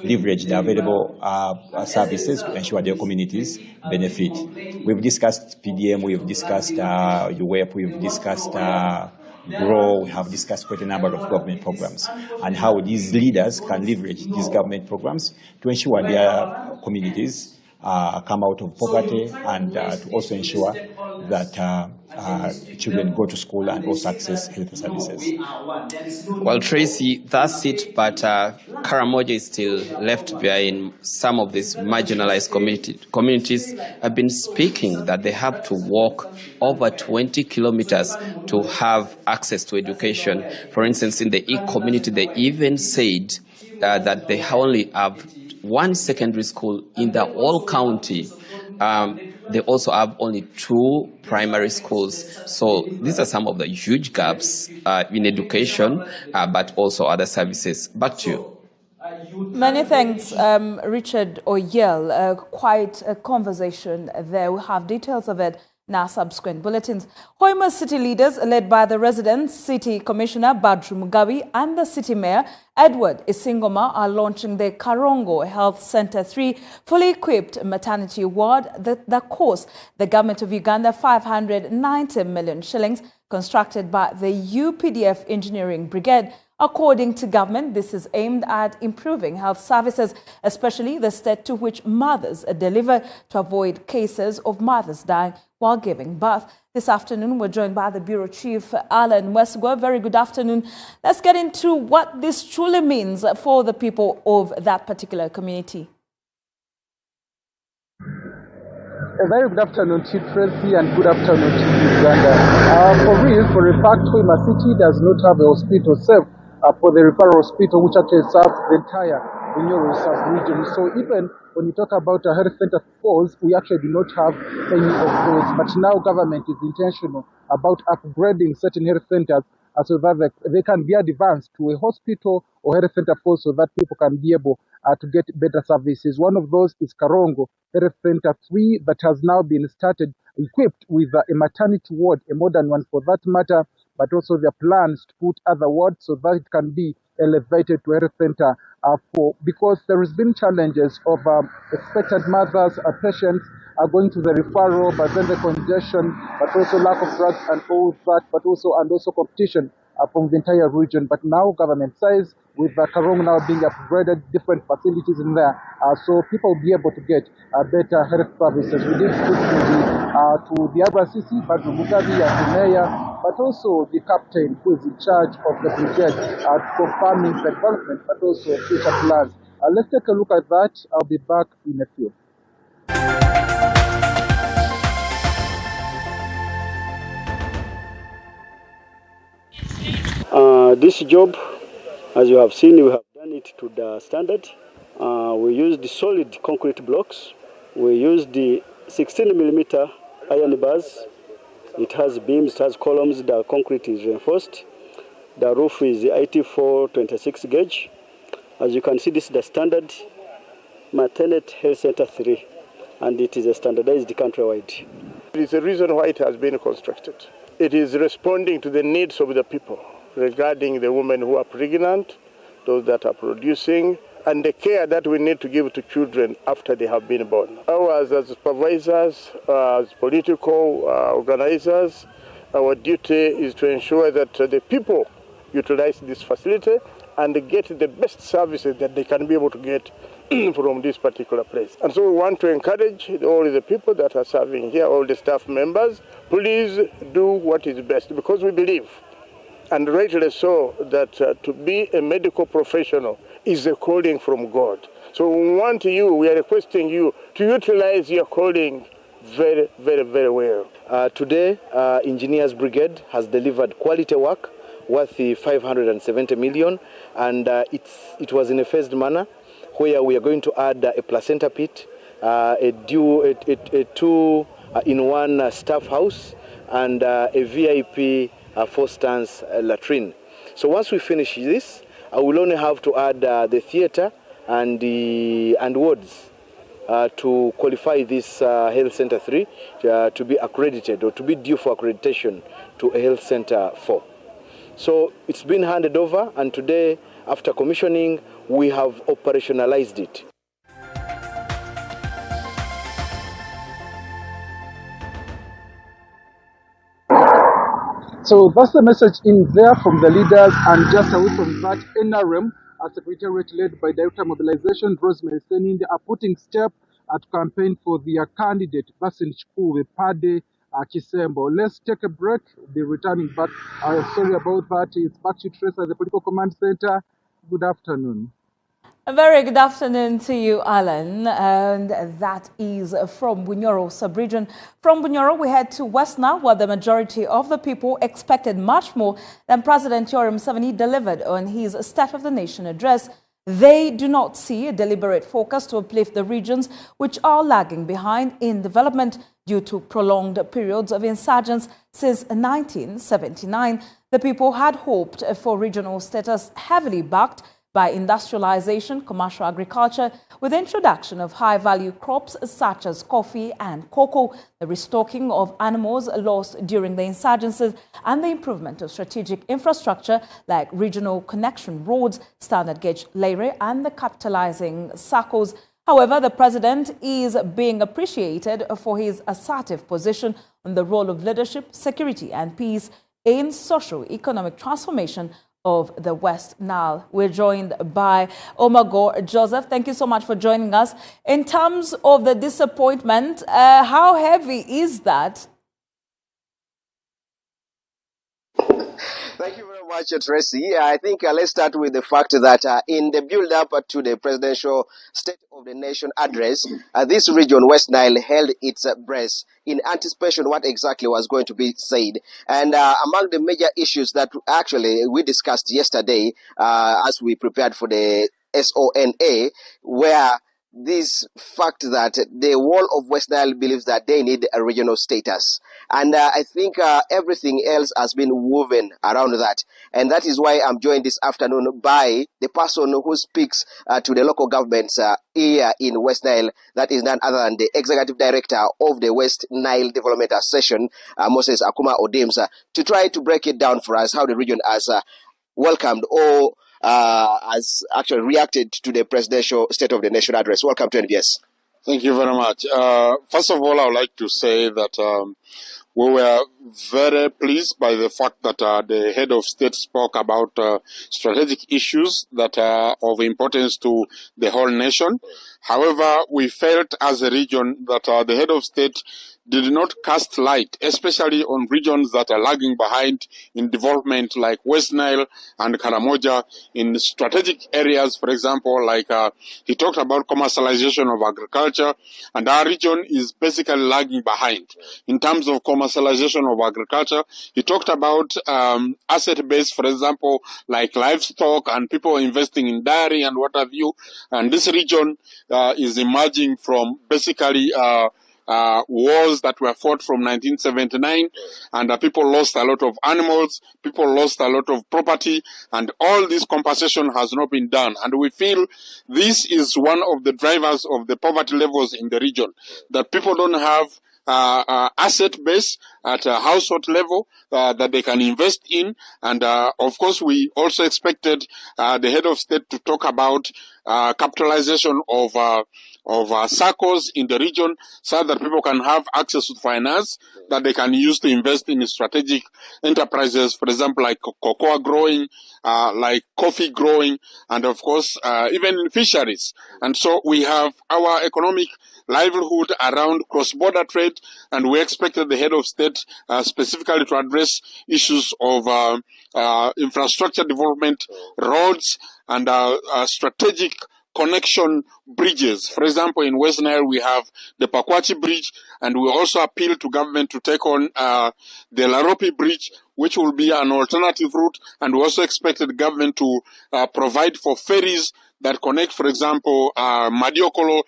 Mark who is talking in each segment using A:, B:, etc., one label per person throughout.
A: leverage the available services to ensure their communities benefit. We've discussed PDM, we've discussed UWEP, we've discussed GROW, we have discussed quite a number of government programs and how these leaders can leverage these government programs to ensure their communities come out of poverty and to also ensure that children go to school and also access health services.
B: Well, Tracy, that's it, but Karamoja is still left behind. Some of these marginalized communities have been speaking that they have to walk over 20 kilometers to have access to education. For instance, in the E community, they even said that they only have one secondary school in the whole county. They also have only 2 primary schools. So these are some of the huge gaps in education, but also other services. Back to you.
C: Many thanks, Richard Oyel. Quite a conversation there. We have details of it in our subsequent bulletins. Hoima city leaders, led by the resident city commissioner Badru Mugabi and the city mayor Edward Isingoma, are launching the Karongo Health Center 3 fully equipped maternity ward that cost the government of Uganda 590 million shillings, constructed by the UPDF Engineering Brigade. According to government, this is aimed at improving health services, especially the state to which mothers deliver, to avoid cases of mothers dying while giving birth. This afternoon, we're joined by the Bureau Chief, Alan Westgo. Very good afternoon. Let's get into what this truly means for the people of that particular community.
D: A very good afternoon to Tracy and good afternoon to Uganda. For real, for a fact, Hoima City does not have a hospital safe for the referral hospital, which actually serves the entire Bunyoro South region. So even when you talk about a health center falls, we actually do not have any of those. But now government is intentional about upgrading certain health centers so that they can be advanced to a hospital or health center falls, so that people can be able to get better services. One of those is Karongo Health Center 3 that has now been started, equipped with a maternity ward, a modern one for that matter, but also there are plans to put other wards so that it can be elevated to a health center because there has been challenges of expectant mothers, patients are going to the referral, but then the congestion, but also lack of drugs and all that, but also competition from the entire region. But now government says with Karong now being upgraded, different facilities in there, so people will be able to get better health services. We did speak to the RCC, Badru Mugabi and the mayor, but also the captain who is in charge of the brigade confirming the development, but also future plans. Let's take a look at that. I'll be back in a few.
E: This job, as you have seen, we have done it to the standard. We used the solid concrete blocks. We used the 16mm iron bars. It has beams, it has columns, the concrete is reinforced. The roof is the IT4 26 gauge. As you can see, this is the standard Maternity Health Center 3, and it is a standardized countrywide.
F: There is a reason why it has been constructed. It is responding to the needs of the people regarding the women who are pregnant, those that are producing, and the care that we need to give to children after they have been born. Ours as supervisors, as political organizers, our duty is to ensure that the people utilize this facility and get the best services that they can be able to get from this particular place. And so we want to encourage all the people that are serving here, all the staff members, please do what is best, because we believe, and rightly so, that to be a medical professional is a calling from God. So we are requesting you to utilize your calling very, very, very well.
G: Today, Engineers Brigade has delivered quality work worth 570 million, and it was in a phased manner, where we are going to add a placenta pit, a 2-in-1 staff house, and a VIP 4-stance latrine. So once we finish this, I will only have to add the theater and wards to qualify this Health Center 3 to be accredited or to be due for accreditation to a Health Center 4. So it's been handed over, and today After commissioning, we have operationalized it.
D: So that's the message in there from the leaders, and just away from that, NRM, a secretariat led by Director Mobilization Rosemary Senin, are putting step to campaign for their candidate, Basin Chikuwe Pade Chisembo. Let's take a break. We'll be returning back. Sorry about that. It's back to Trace at the Political Command Center. Good afternoon.
C: A very good afternoon to you, Alan. And that is from Bunyoro sub-region. From Bunyoro, we head to West Nile, where the majority of the people expected much more than President Yoweri Museveni delivered on his State of the Nation address. They do not see a deliberate focus to uplift the regions which are lagging behind in development due to prolonged periods of insurgence since 1979. The people had hoped for regional status heavily backed by industrialization, commercial agriculture, with the introduction of high-value crops such as coffee and cocoa, the restocking of animals lost during the insurgencies, and the improvement of strategic infrastructure like regional connection roads, standard gauge railway, and the capitalizing circles. However, the president is being appreciated for his assertive position on the role of leadership, security, and peace in socio-economic transformation of the West Nile. We're joined by Omago Joseph. Thank you so much for joining us. In terms of the disappointment, how heavy is that?
H: Thank you very much, Tracy. I think let's start with the fact that in the build-up to the presidential State of the Nation address, this region, West Nile, held its breath in anticipation what exactly was going to be said. And among the major issues that actually we discussed yesterday as we prepared for the SONA, where this fact that the whole of West Nile believes that they need a regional status. And I think everything else has been woven around that. And that is why I'm joined this afternoon by the person who speaks to the local governments here in West Nile. That is none other than the Executive Director of the West Nile Development Association, Moses Akuma Odems, to try to break it down for us how the region has welcomed or has actually reacted to the presidential State of the Nation address. Welcome to NBS.
I: Thank you very much. First of all, I would like to say that we were very pleased by the fact that the head of state spoke about strategic issues that are of importance to the whole nation. However, we felt as a region that the head of state did not cast light, especially on regions that are lagging behind in development like West Nile and Karamoja, in strategic areas, for example, like he talked about commercialization of agriculture, and our region is basically lagging behind. In terms of commercialization of agriculture, he talked about asset base, for example, like livestock and people investing in dairy and what have you, and this region is emerging from basically wars that were fought from 1979, and people lost a lot of animals, people lost a lot of property, and all this compensation has not been done. And we feel this is one of the drivers of the poverty levels in the region, that people don't have asset base at a household level that they can invest in. And of course, we also expected the head of state to talk about capitalization of circles in the region so that people can have access to finance that they can use to invest in strategic enterprises, for example, like cocoa growing, like coffee growing, and of course, even fisheries. And so we have our economic livelihood around cross-border trade, and we expected the head of state specifically to address issues of infrastructure development, roads, and strategic connection bridges. For example, in West Nile, we have the Pakwachi Bridge, and we also appeal to government to take on the Laropi Bridge, which will be an alternative route, and we also expected government to provide for ferries that connect, for example, Madiokolo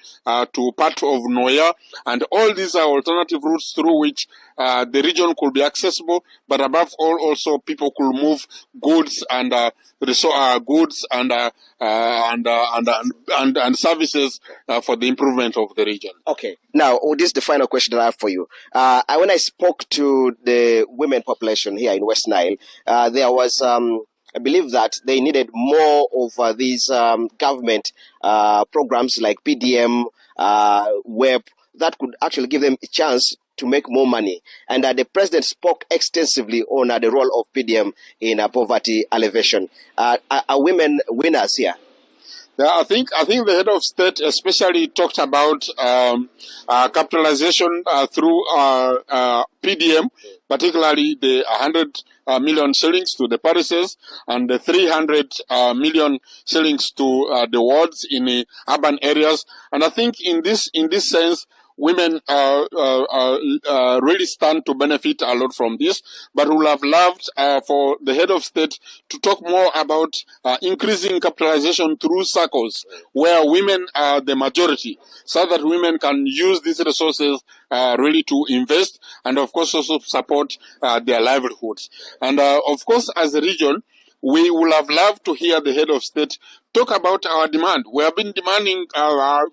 I: to part of Noya, and all these are alternative routes through which the region could be accessible, but above all, also people could move goods and goods and services for the improvement of the region.
H: Okay. Now, this is the final question that I have for you. When I spoke to the women population here in West Nile, there was believed that they needed more of these government programs like PDM, WEP, that could actually give them a chance to make more money. And the president spoke extensively on the role of PDM in poverty alleviation. Are women winners here?
I: Yeah, I think the head of state especially talked about capitalization through PDM, particularly the 100 million shillings to the parishes and the 300 million shillings to the wards in the urban areas. And I think in this sense, women really stand to benefit a lot from this, but would have loved for the head of state to talk more about increasing capitalization through circles where women are the majority, so that women can use these resources really to invest and, of course, also support their livelihoods. And, of course, as a region, we would have loved to hear the head of state talk about our demand. We have been demanding,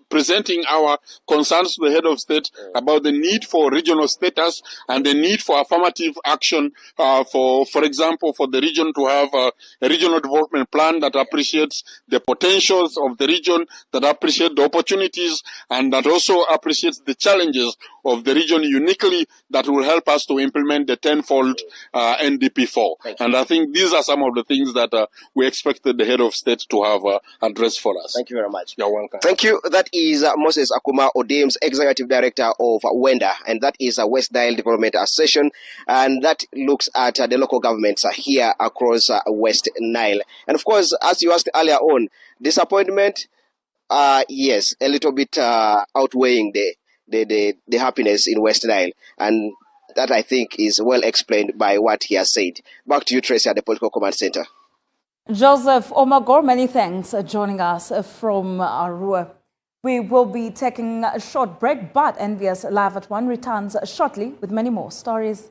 I: presenting our concerns to the head of state about the need for regional status and the need for affirmative action, for example, for the region to have a regional development plan that appreciates the potentials of the region, that appreciates the opportunities, and that also appreciates the challenges of the region uniquely, that will help us to implement the tenfold NDP4. And I think these are some of the things that we expected the head of state to have addressed for us.
H: Thank you very much.
I: You're welcome.
H: Thank you. That is Moses Akuma Odems, Executive Director of WENDA, and that is a West Nile Development Association, and that looks at the local governments here across West Nile. And of course, as you asked earlier on, disappointment, yes, a little bit outweighing the happiness in West Nile, and that I think is well explained by what he has said. Back to you, Tracy, at the Political Command Center.
C: Joseph Omagor, many thanks for joining us from Arua. We will be taking a short break, but NBS Live at 1 returns shortly with many more stories.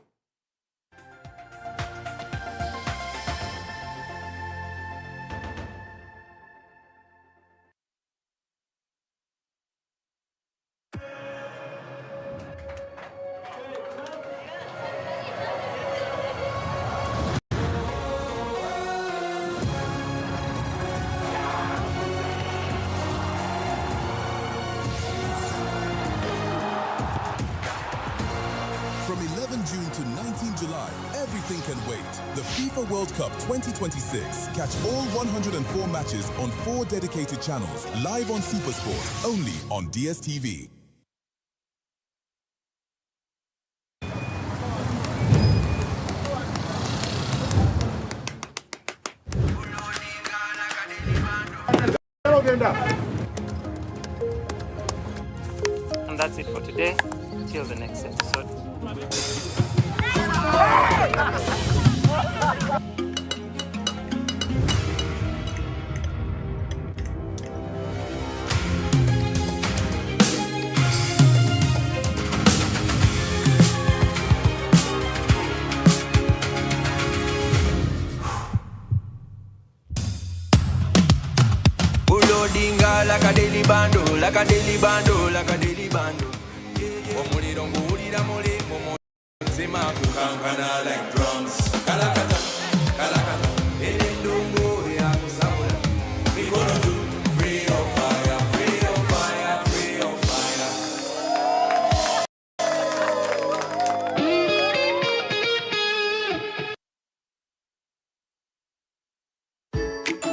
J: From 11 June to 19 July, everything can wait. The FIFA World Cup 2026. Catch all 104 matches on 4 dedicated channels, live on SuperSport, only on DSTV.
K: And that's it for today. Till the next episode.
L: Like a daily bando, like a daily bando, like a daily bando. Omuliro nguwulira muli mumu nzima kukankana like drums. Kalakata, kalakata, endungu ya kusabula. We gonna do free of fire, free of fire, free of fire.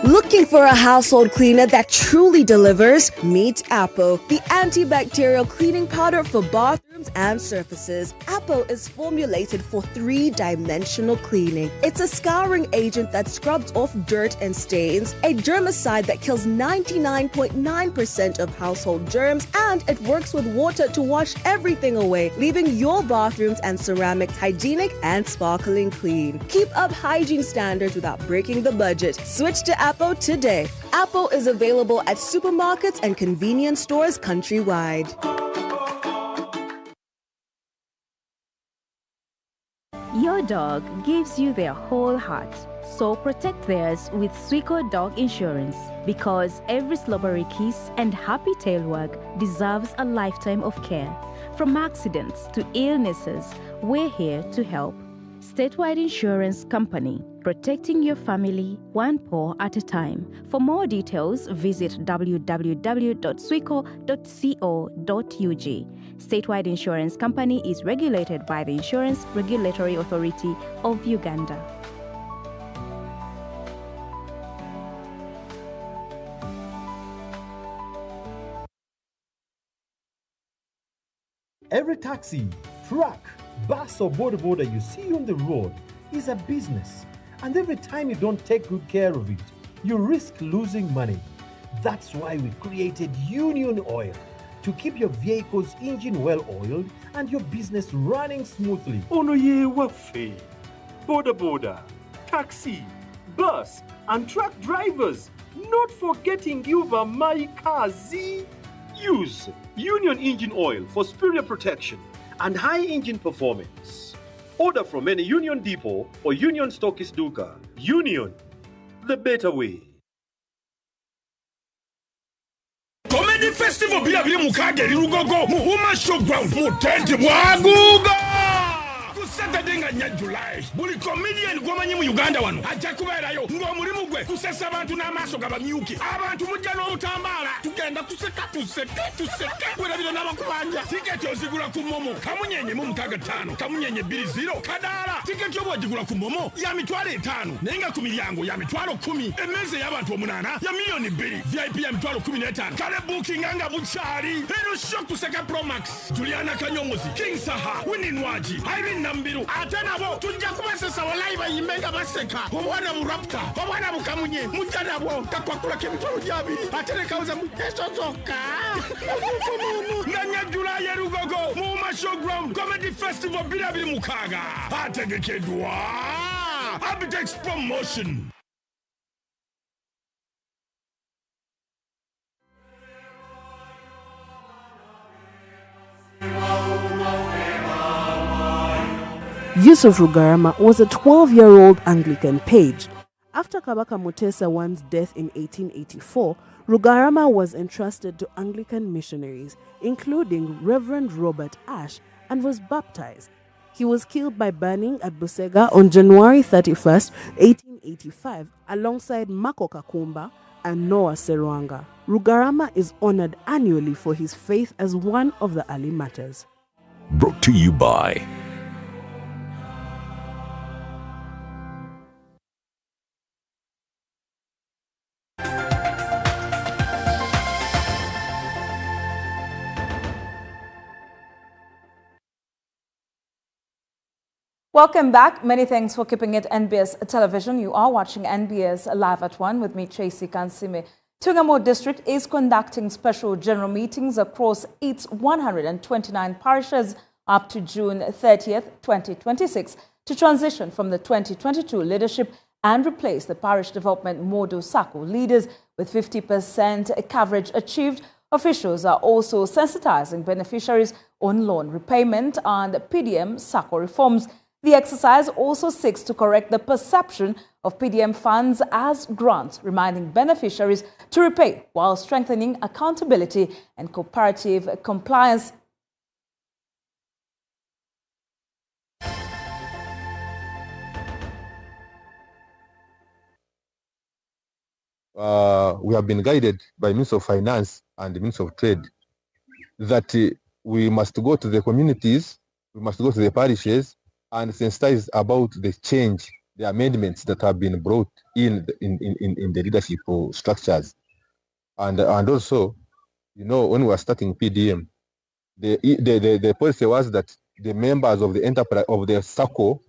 M: Looking for a household cleaner that truly delivers? Meet Appo, the antibacterial cleaning powder for bathrooms and surfaces. Appo is formulated for 3-dimensional cleaning. It's a scouring agent that scrubs off dirt and stains, a germicide that kills 99.9% of household germs, and it works with water to wash everything away, leaving your bathrooms and ceramics hygienic and sparkling clean. Keep up hygiene standards without breaking the budget. Switch to Appo today. Appo is available at supermarkets and convenience stores countrywide.
N: Your dog gives you their whole heart, so protect theirs with Sweco Dog Insurance, because every slobbery kiss and happy tail wag deserves a lifetime of care. From accidents to illnesses, we're here to help. Statewide Insurance Company, protecting your family one paw at a time. For more details, visit www.swico.co.ug. Statewide Insurance Company is regulated by the Insurance Regulatory Authority of Uganda.
O: Every taxi, truck, bus or boda you see on the road is a business. And every time you don't take good care of it, you risk losing money. That's why we created Union Oil to keep your vehicle's engine well oiled and your business running smoothly.
P: Ono ye wafe. Boda, taxi, bus, and truck drivers, not forgetting you my kazi. Use Union engine oil for superior protection and high engine performance. Order from any Union depot or Union stockist duka. Union, the better way.
Q: Comedy Festival bila mukage lirugogo muhuma showground mutente mwaguga Saturday nga July buli comedian gwomanyi mu Uganda wano ajja kubeerayo ng'omulimu gwe kusesa abantu n'amaaso gabamyuki abantu mujja n'obutambala tugenda tuseka werabira n'abakubanja tiketi ozigula ku momo kamunyenye mu 65 kamunyenye 20 kadaala tiketi obwogigula ku momo ya mitwalo 5 naye nga ku miryango ya mitwalo 10 emmeeza y'abantu 8 ya milioni 2 VIP ya mitwalo 15 kale booking nga bukyali eno show kuseka Pro Max Juliana Kanyomozi King Saha Wininwaji Irene Nambiru ate nabo tujja kubasesa walayi bayimbenga baseka obwana mu Raptor obwana bukamunye mujja nabo kakwakula k'emitwalo 2 ate ne kawuza mu keso zokka nganya July erugogo mu Showground Comedy Festival 2016 ategekedwa Abitex Promotion.
R: Yusuf Rugarama was a 12-year-old Anglican page. After Kabaka Mutesa I's death in 1884, Rugarama was entrusted to Anglican missionaries, including Reverend Robert Ashe, and was baptized. He was killed by burning at Busega on January 31st, 1885, alongside Mako Kakumba and Noah Serwanga. Rugarama is honored annually for his faith as one of the early martyrs.
J: Brought to you by
C: Welcome back. Many thanks for keeping it NBS Television. You are watching NBS Live at 1 with me, Tracy Kansime. Tungamo District is conducting special general meetings across its 129 parishes up to June 30th, 2026 to transition from the 2022 leadership and replace the parish development model SACCO leaders with 50% coverage achieved. Officials are also sensitizing beneficiaries on loan repayment and PDM SACCO reforms. The exercise also seeks to correct the perception of PDM funds as grants, reminding beneficiaries to repay while strengthening accountability and cooperative compliance.
S: We have been guided by Minister of Finance and the Minister of Trade that we must go to the communities, we must go to the parishes and sensitize about the change, the amendments that have been brought in the leadership structures. And also, you know, when we were starting PDM, the policy was that the members of the enterprise of the SACCO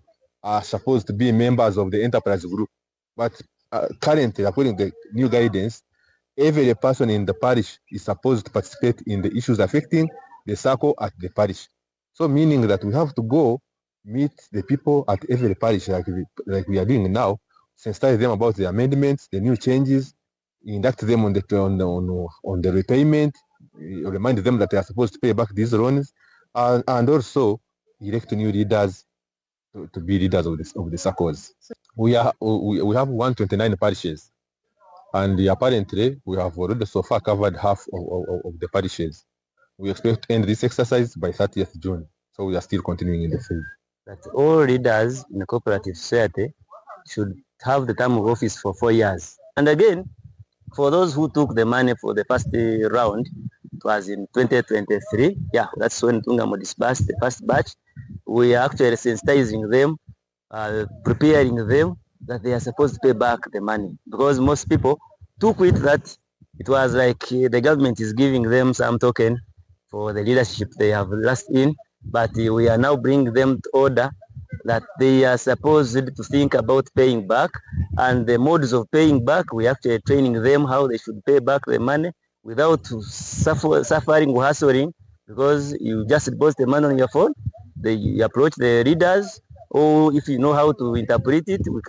S: are supposed to be members of the enterprise group. But currently, according to the new guidance, every person in the parish is supposed to participate in the issues affecting the SACCO at the parish. So meaning that we have to go meet the people at every parish like we are doing now, sensitize them about the amendments, the new changes, induct them on the repayment, remind them that they are supposed to pay back these loans, and also elect new leaders to be leaders of the SACCOs. We have 129 parishes, and apparently we have already so far covered half of the parishes. We expect to end this exercise by 30th June, so we are still continuing in the field.
T: That all leaders in the cooperative society should have the term of office for 4 years. And again, for those who took the money for the first round, it was in 2023. Yeah, that's when Tungamo disbursed the first batch. We are actually sensitizing them, preparing them that they are supposed to pay back the money, because most people took it that it was like the government is giving them some token for the leadership they have lost in, but we are now bringing them to order that they are supposed to think about paying back, and the modes of paying back, we are actually training them how they should pay back the money without suffering or hassling, because you just deposit the money on your phone, you approach the readers, or if you know how to interpret it, we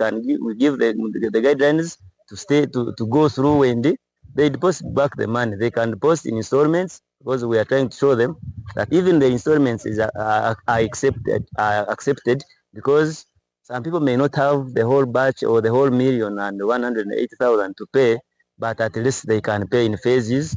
T: give the guidelines to go through, and they deposit back the money. They can deposit in installments, because we are trying to show them that even the installments are accepted, because some people may not have the whole batch or the whole 1,180,000 to pay, but at least they can pay in phases.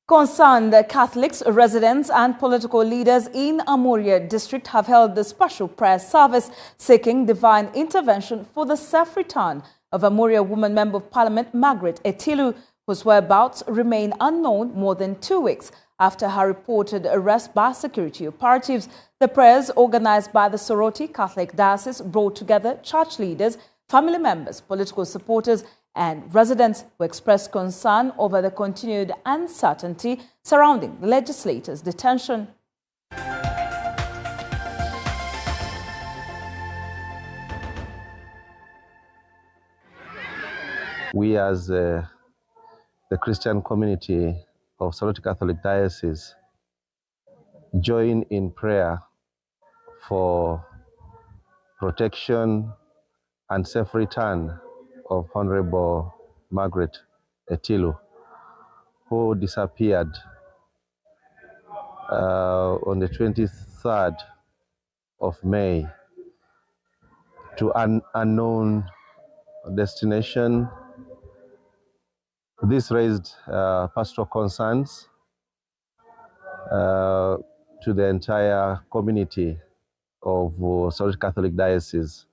C: Concerned Catholics, residents and political leaders in Amuria district have held the special prayer service seeking divine intervention for the safe return of Amuria woman member of parliament Margaret Etilu, whose whereabouts remain unknown more than 2 weeks after her reported arrest by security operatives. The prayers organized by the Soroti Catholic Diocese brought together church leaders, family members, political supporters and residents who expressed concern over the continued uncertainty surrounding the legislators' detention.
U: We as the Christian community of Soroti Catholic Diocese join in prayer for protection and safe return of Honorable Margaret Etilu, who disappeared on the 23rd of May to an unknown destination. This raised pastoral concerns to the entire community of Soroti Catholic Diocese,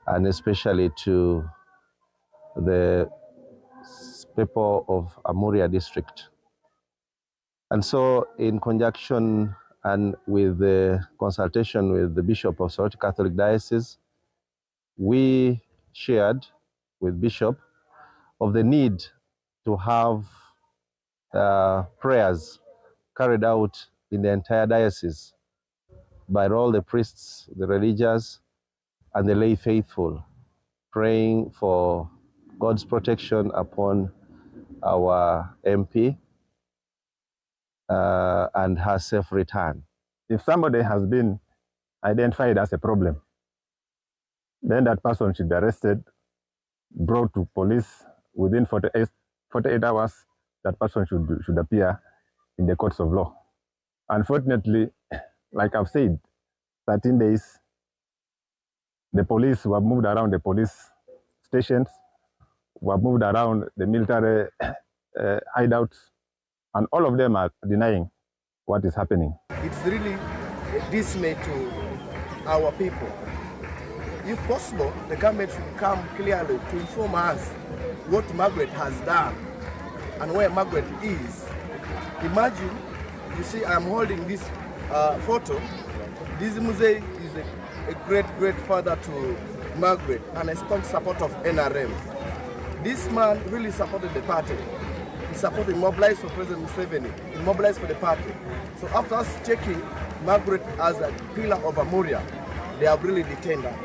U: and especially to the people of Amuria district. And so, in conjunction and with the consultation with the Bishop of Soroti Catholic Diocese, we shared with Bishop of the need to have prayers carried out in the entire diocese by all the priests, the religious, and the lay faithful, praying for God's protection upon our MP and her safe return.
V: If somebody has been identified as a problem, then that person should be arrested, brought to police within 48 hours. That person should appear in the courts of law. Unfortunately, like I've said, 13 days, the police were moved around the police stations, were moved around the military hideouts, and all of them are denying what is happening.
W: It's really dismay to our people. If possible, the government should come clearly to inform us what Margaret has done and where Margaret is. Imagine, you see, I'm holding this photo. This Muse is a great father to Margaret and a strong supporter of NRM. This man really supported the party. He supported, mobilized for President Museveni, he mobilized for the party. So after us checking Margaret as a pillar of Amuria, they have really detained her.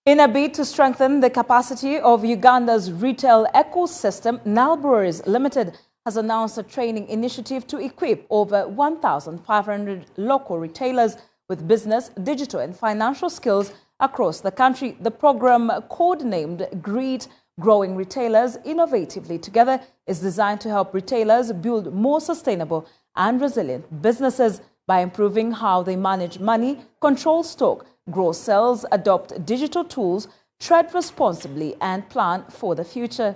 C: In a bid to strengthen the capacity of Uganda's retail ecosystem, Nile Breweries Limited has announced a training initiative to equip over 1,500 local retailers with business, digital and financial skills across the country. The program, codenamed Greet Growing Retailers Innovatively Together, is designed to help retailers build more sustainable and resilient businesses by improving how they manage money, control stock, grow sales, adopt digital tools, tread responsibly and plan for the future.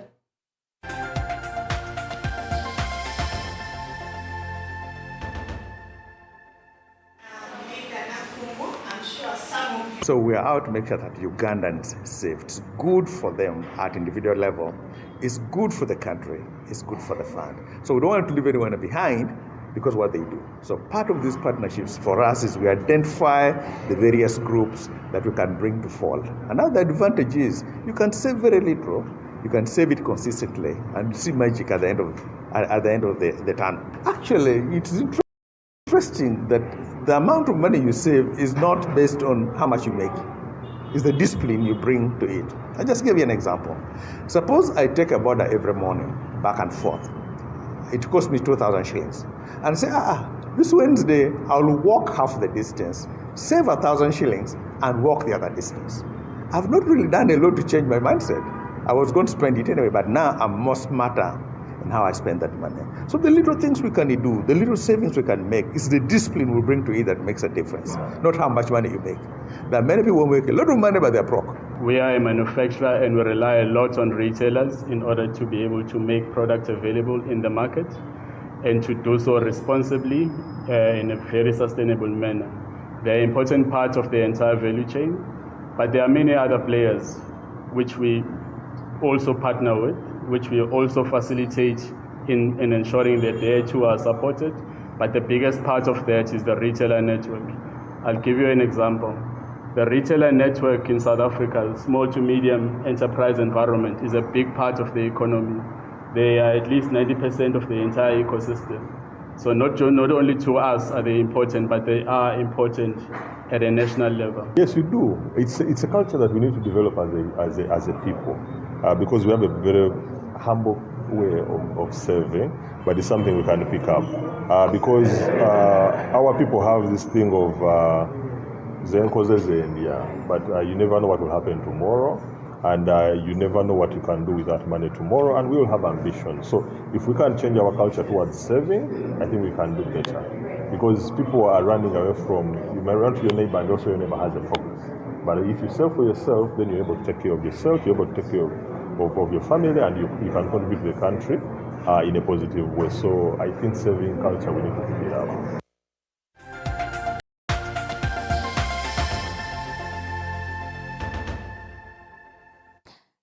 A: So we are out to make sure that Ugandans are safe. It's good for them at individual level. It's good for the country. It's good for the fund. So we don't want to leave anyone behind because of what they do. So part of these partnerships for us is we identify the various groups that we can bring to fall. Another advantage is you can save very little. You can save it consistently and you see magic at the end of the tunnel. Actually, it's interesting that the amount of money you save is not based on how much you make. It's the discipline you bring to it. I just give you an example. Suppose I take a border every morning, back and forth. It costs me 2,000 shillings. And say, this Wednesday, I'll walk half the distance, save 1,000 shillings, and walk the other distance. I've not really done a lot to change my mindset. I was going to spend it anyway, but now I'm more smarter in how I spend that money. So the little things we can do, the little savings we can make, is the discipline we bring to it that makes a difference, not how much money you make. There are many people who make a lot of money, but they're broke.
B: We are a manufacturer and we rely a lot on retailers in order to be able to make products available in the market and to do so responsibly in a very sustainable manner. They're an important part of the entire value chain, but there are many other players which we also partner with, which we also facilitate in ensuring that they too are supported. But the biggest part of that is the retailer network. I'll give you an example. The retailer network in South Africa, small to medium enterprise environment, is a big part of the economy. They are at least 90% of the entire ecosystem. So not only to us are they important, but they are important at a national level.
S: Yes, we do. It's a culture that we need to develop as a people, because we have a very humble way of serving, but it's something we can pick up. Because our people have this thing of but you never know what will happen tomorrow, and you never know what you can do with that money tomorrow, and we will have ambition. So if we can change our culture towards saving, I think we can do better. Because people are running away from, you may run to your neighbor and also your neighbor has a problem. But if you save for yourself, then you're able to take care of yourself, you're able to take care of your family, and you can contribute to the country in a positive way. So I think saving culture, we need to pick it up.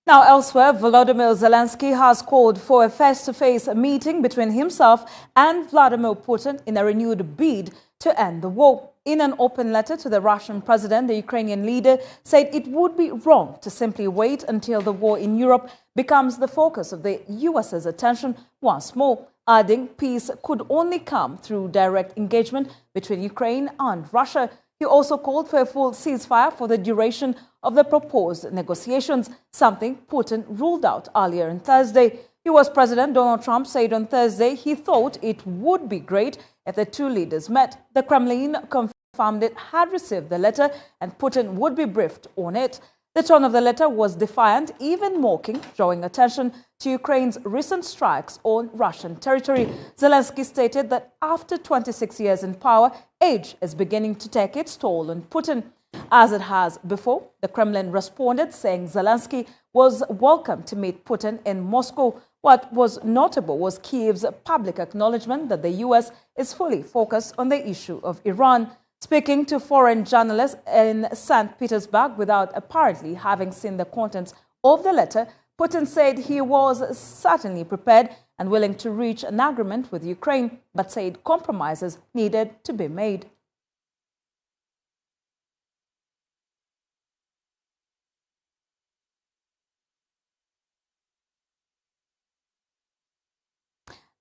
C: Now, elsewhere, Volodymyr Zelensky has called for a face-to-face meeting between himself and Vladimir Putin in a renewed bid to end the war. In an open letter to the Russian president, the Ukrainian leader said it would be wrong to simply wait until the war in Europe becomes the focus of the US's attention once more, adding peace could only come through direct engagement between Ukraine and Russia. He also called for a full ceasefire for the duration of the proposed negotiations, something Putin ruled out earlier on Thursday. US President Donald Trump said on Thursday he thought it would be great if the two leaders met. The Kremlin confirmed it had received the letter and Putin would be briefed on it. The tone of the letter was defiant, even mocking, drawing attention to Ukraine's recent strikes on Russian territory. Zelensky stated that after 26 years in power, age is beginning to take its toll on Putin. As it has before, the Kremlin responded, saying Zelensky was welcome to meet Putin in Moscow. What was notable was Kyiv's public acknowledgement that the U.S. is fully focused on the issue of Iran. Speaking to foreign journalists in St. Petersburg without apparently having seen the contents of the letter, Putin said he was certainly prepared and willing to reach an agreement with Ukraine, but said compromises needed to be made.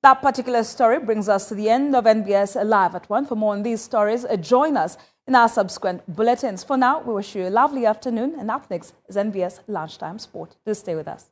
C: That particular story brings us to the end of NBS Live at 1. For more on these stories, join us in our subsequent bulletins. For now, we wish you a lovely afternoon. And up next is NBS Lunchtime Sport. Do stay with us.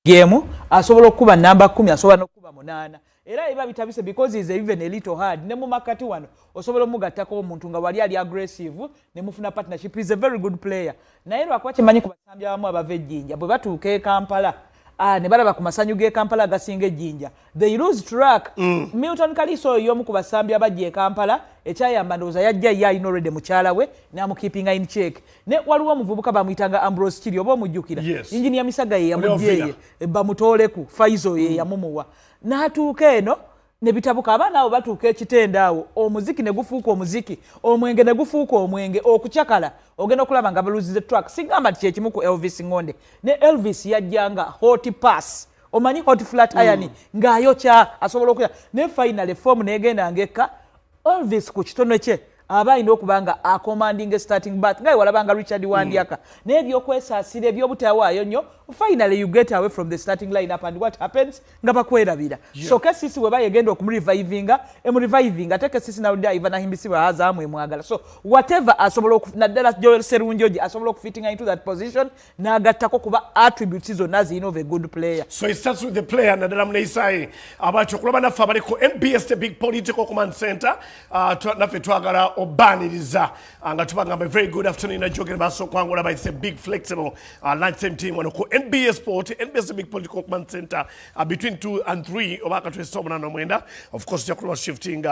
E: game asobola okuba number 10 asobola nokuba 8 era iba bitabise because is even a little hard ne mu makati wano osobola mugattako omuntu nga wali ali aggressive ne mufuna partnership is a very good player naye lwakuba kimanyi ku basambi abamu abava ejjinja bwe batuuka e Kampala ne balaba ku masanyu ge Kampala gasinga ejjinja they lose track Milton Kaliso y'omu ku basambi abajja e Kampala ekyayamba ndowooza yajja ye alina already mukyala we n'amukeepinga in check ne waliwo omuvubuka bamuyitanga Ambrose Kiri oba omujjukira Engineer Misaga ye yamujjeeye bamutooleku Faizo ye yamumuwa n'atuuka eno ne bitabuka abaana abo batuuka ekitenda awo omuziki ne gufuuka omuziki omwenge ne gufuuka omwenge okucakala ogenda okulaba nga baluzize track singamba ti kyekimu ku Elvis Ngonde ne Elvis yajjanga hot pass omanyi hot flat iron ng'ayokya asobola okuya ne final form negenda ngekka Elvis ku kitono kye aba alina okubanga commanding starting bat ngaye walabanga Richard Wandiaka n'ebyokwesasira ebyobutawaayo nnyo finally you get away from the starting line up and what happens nga bakwerabira so kesisi we bayegenda okumurivivinga emurivivinga teke sisi na udi Ivan Himbisiba hazamu emwagala so whatever asobola naddala Joel Serunjoji asobola okufittinga into that position n'agattako kuba attributes izo nazi of a good player
F: so it starts with the player naddala muneisai abacho kulaba naffe abali ku NBS the big political command center naffe twagala obaniriza nga tubanga very good afternoon ajogera baso kwangula by the big flexible lunch time team wano ku NBS Sport, NBS Big Political Command Center between 2 and 3 obaka twesomana no mwenda. Of course, Jakuwa shifting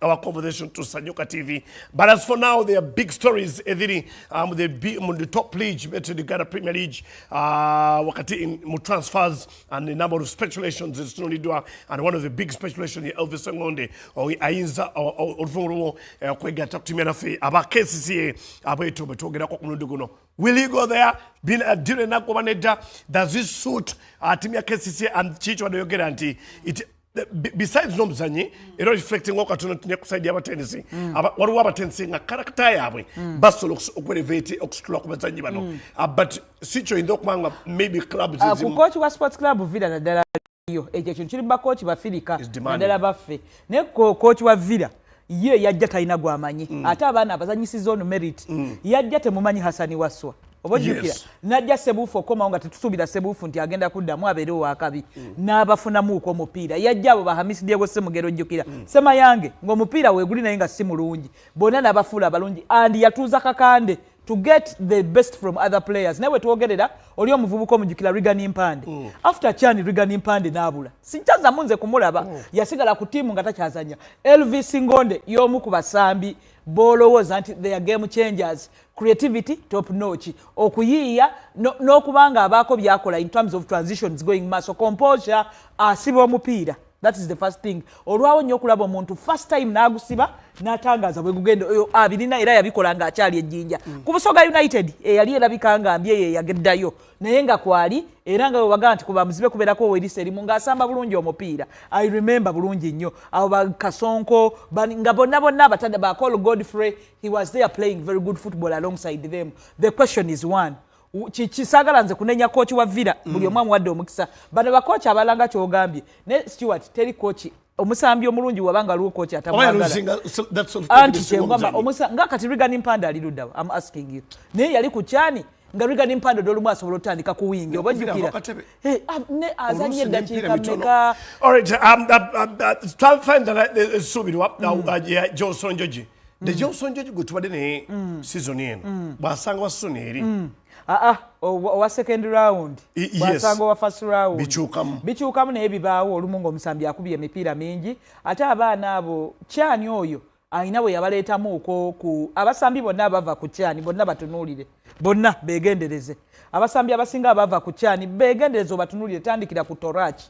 F: our conversation to Sanyuka TV. But as for now, there are big stories. The top league, the Ghana Premier League, wakati in transfers and the number of speculations is only doing. And one of the big speculations is Elvis Ngonde or Ainza or Voro kwega talk to me nafe aba KCCA abeto betogera kwa kumunduguno. Will he go there? Been during that commander, does this suit team ya KCCA and Chicho Adoyogera anti it besides nomzanyi it reflecting what katono tunya kusaidia abatenisi waliwo abatenisi nga character yabwe basobola okwelevate okusitula ku bazanyi bano but sicho indo kumanga maybe clubs
E: ku coach wa sports club Villa naddala yo ekyo kintu kiri ba coach ba Filika naddala baffe ne coach wa Villa ye yajja talina gwamanyi ate abaana abazanyisiza ono merit yajja temumanyi Hasani Waswa obojjukira najja Sebufu okoma nga tetusubira Sebufu nti agenda kuddamu abeerewo wakabi n'abafunamuuko omupiira yajja abo bahamisi Diego Semugero ojjukira sema yange ng'omupiira weeguli naye nga si mulungi bonna n'abafuula abalungi andi yatuuza kakande to get the best from other players nawe twogerera oli omuvubuka omujjukira Regan Mpande after Chani Regan Mpande n'abula sinchaza munze kumulaba yasigala ku tiimu nga takyazanya Elvis Ngonde y'omu ku basambi bolowooza nti they are game changers creativity top notch okuyiiya n'okubanga abaako byakola in terms of transitions going maso composure asiba omupiira that is the first thing olwawo nnyo okulaba omuntu first time n'agusiba n'atangaza bwe gugenda oyo abirina era yabikola nga akyali ejjinja ku Busoga United eyali erabika nga mbye ye yageddayo naye nga kwali era nga waga nti kuba muzibe kubeerako werisa erimu ng'asamba bulungi omupiira I remember bulungi nnyo abo bakasonko nga bonna abatadde ba Col Godfrey he was there playing very good football alongside them the question is one kisagala nze kunenya coach wa Villa buli omwamu wadde omukisa bano ba coach abalanga kyogambye ne Stewart teri coach omusambi omulungi wabanga luwo coach atamwagala anti kyengamba nga kati Regan Mpande aliruddawa I'm asking you naye yali ku Chani nga Regan Mpande dolumu asobola otandika ku wingi obajjukira ne azanye eddakiika mmeka
F: alright try to find that subirwa Johnson Joji the Johnson Joji gutubadde ne season eno bwasanga wasoni eri
E: wa second round basanga wa first round
F: bichukamu
E: naye bibaawo olumu ng'omusambi akubye emipiira mingi ate abaana abo Chani oyo alina bwe yabaleetamu ku abasambi bonna abava ku Chani bonna batunuulire bonna beegendereze abasambi abasinga abava ku Chani beegendereze obatunuulire tandikira ku Torachi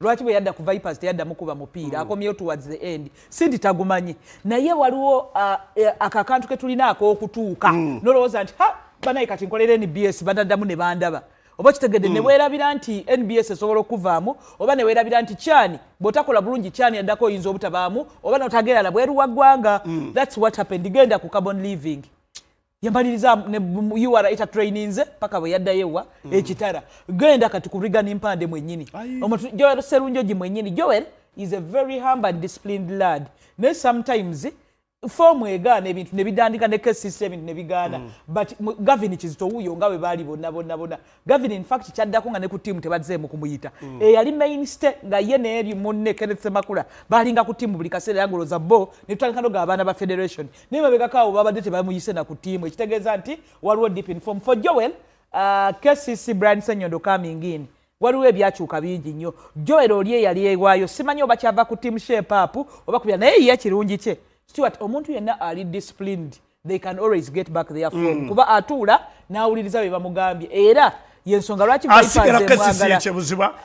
E: lwaki bwe yadda ku Vipers teyaddamu kuba mupiira akomyeyo towards the end sindi tagumanyi naye waliwo akakantu ke tulina ak'okutuuka nolowooza nti banaye kati nkolera NBS badaddamu ne bandaba oba kitegedde ne weerabira nti NBS esobola okuvaamu oba ne weerabira nti Chani bw'otakola bulungi Chani yaddako oyinza obutabaamu oba n'otagerala bweru wa ggwanga that's what happened genda ku carbon living yambaliriza ne UR eta traininze paka bwe yaddayewa ekitara genda kati ku Regan Mpande mwennyini omuntu Joel Serunjoji mwennyini Joel is a very humble and disciplined lad ne sometimes form egaana ebintu ne bidandika ne case system ebintu ne bigaana but Gavin Kizito wuyo nga bwe baali bonna Gavin in fact kyaddako nga ne ku tiimu tebazzeemu kumuyita yali mainstay nga ye neeri munne Kenneth Semakula baalinga ku tiimu buli kaseera yangoloza bo ne tutandika noga abaana ba federation naye mabegakaawo babadde tebamuyise na ku tiimu ekitegeeza nti waliwo deep in form for Joel KCC Brian Senyondo coming in waliwo ebyakyuka bingi nnyo Joel oli yali ewaayo simanyi oba kyava ku team shape up oba kubya naye ye kirungi kye Stuart omuntu yenna ali disciplined they can always get back their form kuba atuula n'awuliriza bye bamugambye era yensonga lwaki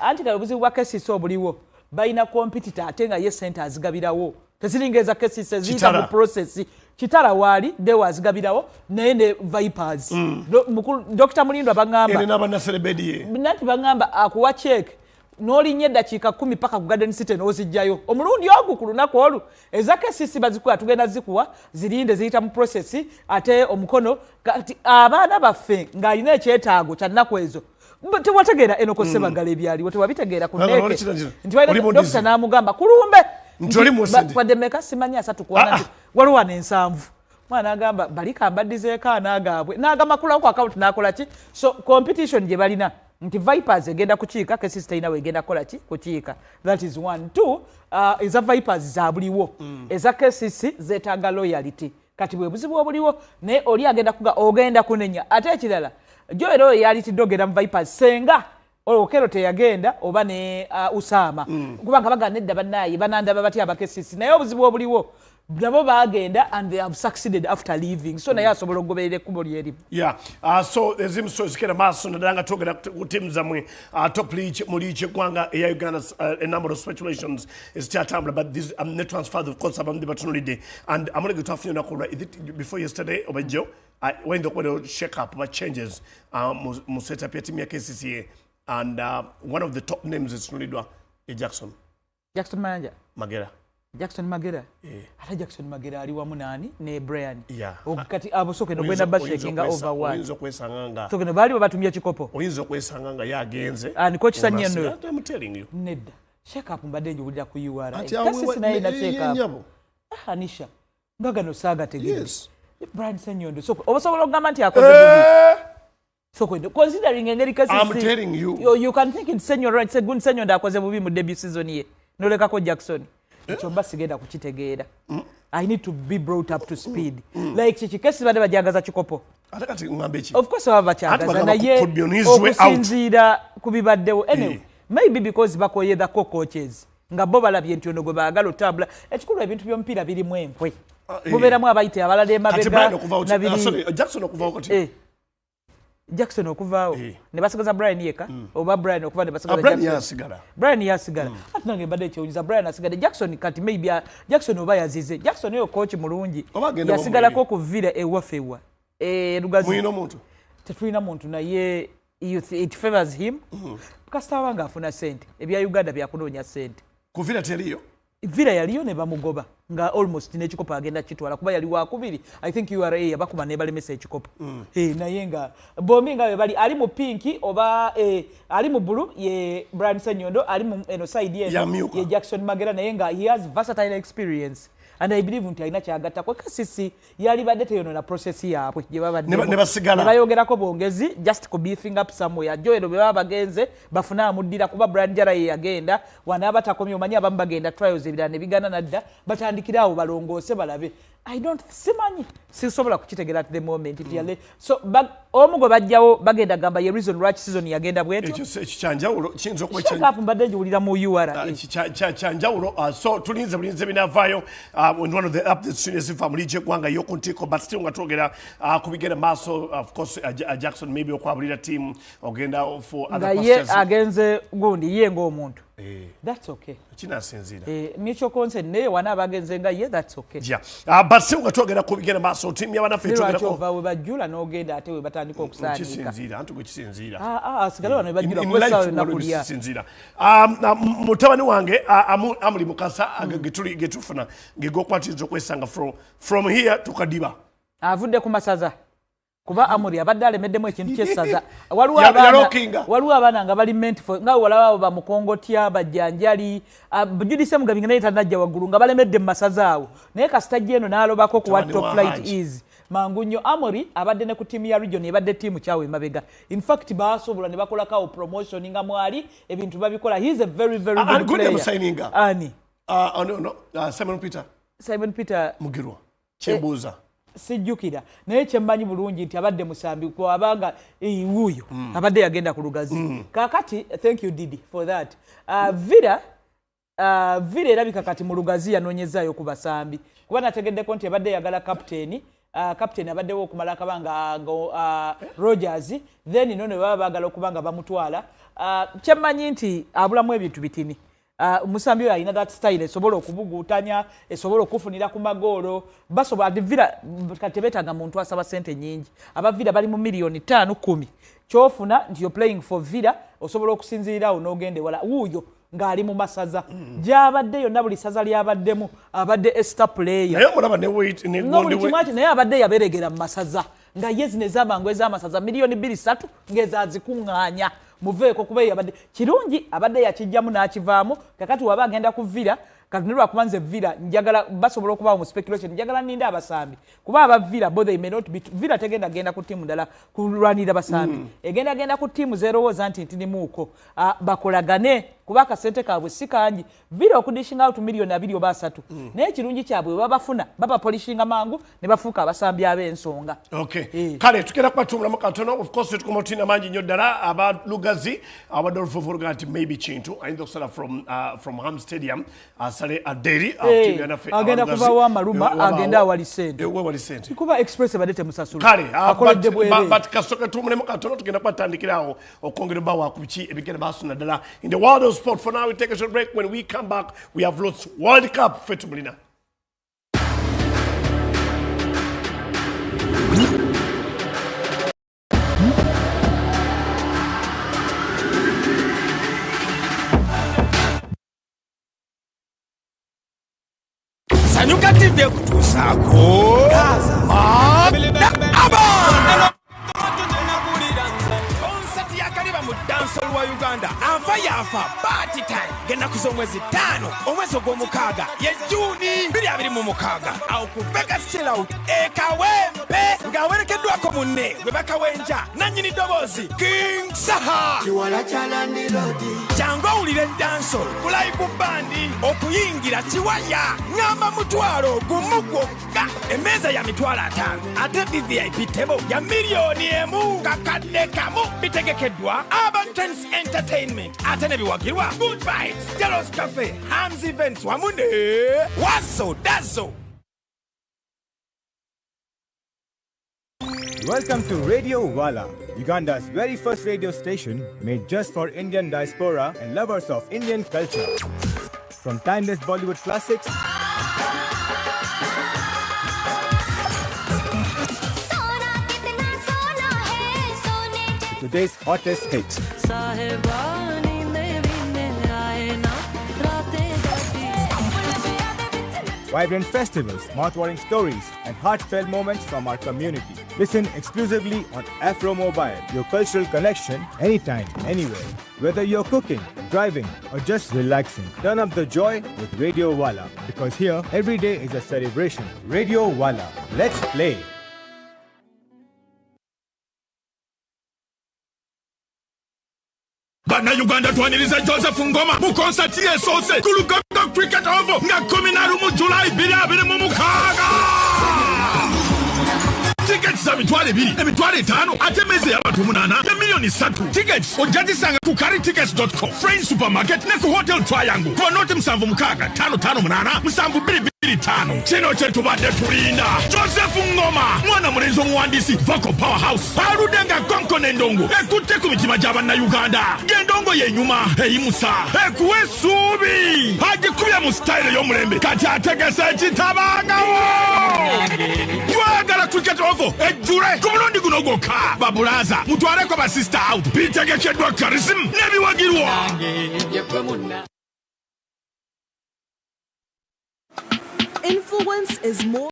E: anti obuzibu bwa KCC obuliwo balina competitor ate nga ye sente azigabirawo teziringeza KCC ziyita mu process kitala waali dewa azigabirawo naye ne Vipers Dr. Mulindwa bangamba akuwa check n'olinnya eddakiika 10 paka ku Garden City n'ozijjayo omulundi ogwo ku lunaku olu ezake sisi bazikuwa tugenda zikuwa zirinde ziyita mu process ate omukono kati abaana baffe ng'alina ekyetaago kya nnaku ezo tewategeera Enoko Sebagala ebyaliwo tewabitegeera ku nneeke nti walina dokita n'amugamba kulumbe kwademeka simanyi 3 kuwana nti waliwo n'ensanvu mwana agamba balika mbaddizeeko anaagaabwe n'agamakulawo ku account n'akola ki so competition gye balina nti Vipers egenda kukiika KCC inawe egenda kola ki kukiika that is 1 2 eza Vipers zabuliwo eza KCC zetaaga loyalty kati bwe buzibu obuliwo ne oli agenda kuga ogenda kunenya ate ekirala Joel oyo yali dogera mu Vipers senga Okero teyagenda oba ne Usama kubanga baganda edda bannaye banandaba batya aba KCC naye obuzibu obuliwo nabo bagenda and they have succeeded after leaving so naye asobola okugoberera ekkubo lyerimu
F: so ezimu so zikera maaso nadanga togera ku timu zammwe top league mu league eggwanga eya Uganda a number of speculations is kyatambula but this net transfer of course abamdi batunulidde and amulega twafunye nakola before yesterday obajjo when the shake up but changes mu setup ya timu ya KCCA and one of the top names is tunulidwa Jackson
E: Manager
F: Jackson Magera
E: ate Jackson Magera ali wamu nani ne Brian okati abosoke no gwenda bashekinga over one
F: oyinza kwesanganga
E: soke no bali batumya kikopo
F: oyinza kwesanganga yagenze
E: and coach Sanyano
F: I'm telling you
E: nedda shake up mbadde njulira ku UR kasi naye na shake up Anisha ndaga no saga tegede Brian Sanyano so obosobola okugamba nti akoze bubi so considering engeri kasi
F: I'm telling you
E: can think in Sanyano right said good Sanyano akoze bubi mu debut season ye noleka ko Jackson kyomba sigenda kukitegeera I need to be brought up to speed like kikesi bade bajagaza kikopo
F: atakati ngambe ki
E: of course baba bachagaza naye okusinziira kubibaddewo anyway maybe because bakoye the coaches nga bo balabye nti ono gwe baagala otabula ekikulu ebintu by'omupiira birimu enkwe mubeeramu abayite abalala emabega
F: Jackson okuva okati
E: Jackson okuvaawo ne basigaza Brian yeka oba Brian okuva ne basigaza Brian yasigala ati nange mbadde ekyewuliza Brian asigade Jackson kati maybe Jackson oba yazize Jackson yo coach mulungi yasigalako ku villa ewafewa lugazi
F: muyino muntu
E: tetulina muntu naye it favors him kasita wanga afuna sente ebya Uganda byakunoonya sente
F: ku villa teriyo
E: villa yaliyo ne bamugoba nga almost n'ekikopo agenda kitwala kuba yali wakubiri I think URA yabakuba ne balemesa ekikopo naye nga bombi nga bali ali mu pinki oba ali mu blue ye Brian Senyondo ali mu eno side ye Jackson Magera naye nga he has versatile experience and I believe nti alina kyagatta kwa KCC yali badde teyono na process yaabwe gye babadde
F: ne basigala
E: bayogerako bongezi just ko beefing up somewhere Joel bwe bagenze bafuna amuddira kuba Brian Jara ye yagenda wana abatakomye omanyi abamu bagenda trials ebirala ne bigana nadda batandikirawo balongoose balabe I don't simanyi sisobola kukitegera at the moment so omugo bajjawo bagenda gamba ye reason lwaki season yagenda bwetu
F: ekikyanjawulo kiyinza okwekyanja
E: kapu mbadde njiwulira mu UR
F: kyanjawulo so tulinze bulinze binavaayo one of the updates seniors from league eggwanga yokuntiko but still nga twogera kubigenda maaso of course Jackson maybe okwabulira team ogenda for other
E: pastures agenze gundi ye ng'omuntu that's okay
F: kinasinzira
E: nicho concern naye wana abagenze nga ye that's okay
F: but still nga twogera kubigenda maaso team y'abanafe twogera
E: ko we bajula n'ogenda ate we batandika okusaanika
F: kisinzira antu gwe kisinzira
E: sigala wano bajula kwesa na kulia
F: kisinzira mutabani wange amuli mukasa getufuna ngegokwatiza okwesanga from here tukadiba
E: avudde ku masaza kuba Amuri abadde alemeddemu ekintu ky'essaza waliwo abaana nga bali meant for nga walaba bamukongotya bajjanjali Judith Mugabi naye tanajja waggulu nga balemedde mu masaza awo naye kasita eno n'alobako ku what top flight is mangu nnyo Amuri abadde ne ku tiimu ya region ebadde tiimu kyawe emabega in fact baasobola ne bakolakawo promotion nga mwali ebintu babikola he is a very good player ani Simon Peter
F: Mugirwa Chembuza
E: sijjukira naye kyemmanyi bulungi nti abadde musambi kwabanga wuuyo abadde yagenda ku lugazi kakati thank you Didi for that Vira erabika kati mu lugazi yanoonyezaayo ku basambi kuba nategeddeko nti abadde yagala kapteeni abaddewo okumala akabanga Rogers then no ne baba baagala okuba nga bamutwala kyemmanyi nti abulamu ebintu bitini Musambi oyo alina that style esobola okubuguutanya esobola okufunira ku magoolo basobola Vira kati beetaaga muntu asaba sente nyingi abavira bali mu miliyoni 5-10 kyofuna nti you're playing for Vira osobola okusinziirirawo n'ogende wala wuuyo ng'ali mu masaza gy'abadde yonna buli saza lyabaddemu abadde star player naye abadde yaberegera mu masaza nga yezi ne zaabangu ez'amasaza miliyoni 2-3 ng'ezazikuŋŋaanya muveeko kuba abadde kirungi abadde yakijjamu n'akivaamu kakati waba agenda ku Vira kati nirwa kubanze Vira njagala basobola okuba mu speculation njagala ninde abasambi kuba aba Vira both they may not be Vira tegenda ku tiimu ndala kulwanira basambi egenda ku tiimu zerowooza nti ntinimuuko bakolagane kuba akasente kaabwe si kangi Vira okudishinga out miliyoni 2 oba 3 naye ekirungi kyabwe babafuna baba polishinga mangu ne bafuuka abasambi ab'ensonga
F: kale tugenda kubatumulamu katono of course tukumatina mangi nnyo ddala abalugazi abadde olufuvuruga nti maybe Kintu ayinza okusala from Ham Stadium asale aderi
E: agenda kuva wa maluma agenda awali sente kuba express badete musasula
F: kale but kasoke tumulemu katono tugenda kwatandikirawo okwongera bawa ku biki ebigenda basuna ddala in the world of sport. For now, we take a short break. When we come back, we have lots World Cup for Tumulina.
Q: Sanyuka TV kutusako Dancehall wa Uganda anfa yafa party time genda kuzo mwezi 5 omwezi gw'omukaaga ye Juni 2026 awo ku Vegas chill out ekawempe ngawerekeddwako munne gwe bakawenja nannyini ddoboozi King Saha jangu owulire dancehall ku live bandi okuyingira kiwaya ngamba mutwalo gumu gwokka emmeeza ya mitwalo 5 ate VVIP table ya miliyoni 1 kakadde kamu bitegekeddwa Abundance Entertainment ate ne biwagirwa Good Vibes Jealous Cafe Hams Events wamunde Waso Dazo.
D: Welcome to Radio Wala, Uganda's very first radio station made just for Indian diaspora and lovers of Indian culture. From timeless Bollywood classics to today's hottest hits. Vibrant festivals, mouth-watering stories, and heartfelt moments from our community. Listen exclusively on Afro Mobile, your cultural connection anytime, anywhere. Whether you're cooking, driving, or just relaxing, turn up the joy with Radio Wala, because here, every day is a celebration. Radio Wala, let's play.
Q: Bana Uganda twaniriza Joseph Ngoma mu concert y'esose ku Luganda Cricket Oval nga 13 July 2026. Tickets za mitwale 2, emitwale 5, ate meze y'abantu 8 ya miliyoni 3. Tickets ojazisanga ku caritickets.com, Friends Supermarket ne ku Hotel Triangle. Kwa note 75658 72225. Kino kye tubadde tulinda. Joseph Ngoma, mwana mulenzi omuwandiisi Vocal Powerhouse. Aludenga konko n'endongo ekutte ku mitima gy'abanna Uganda. Gendongo yenyuma eyimusa ekuwa essuubi agikubya mu style y'omulembe kati ategese ekitabangawo. Twagala cricket oval ejjule ku mulundi guno gwokka. Babulaza mutwaleko ba sister out bitegekeddwa charism n'ebiwagirwa.
M: Influence is more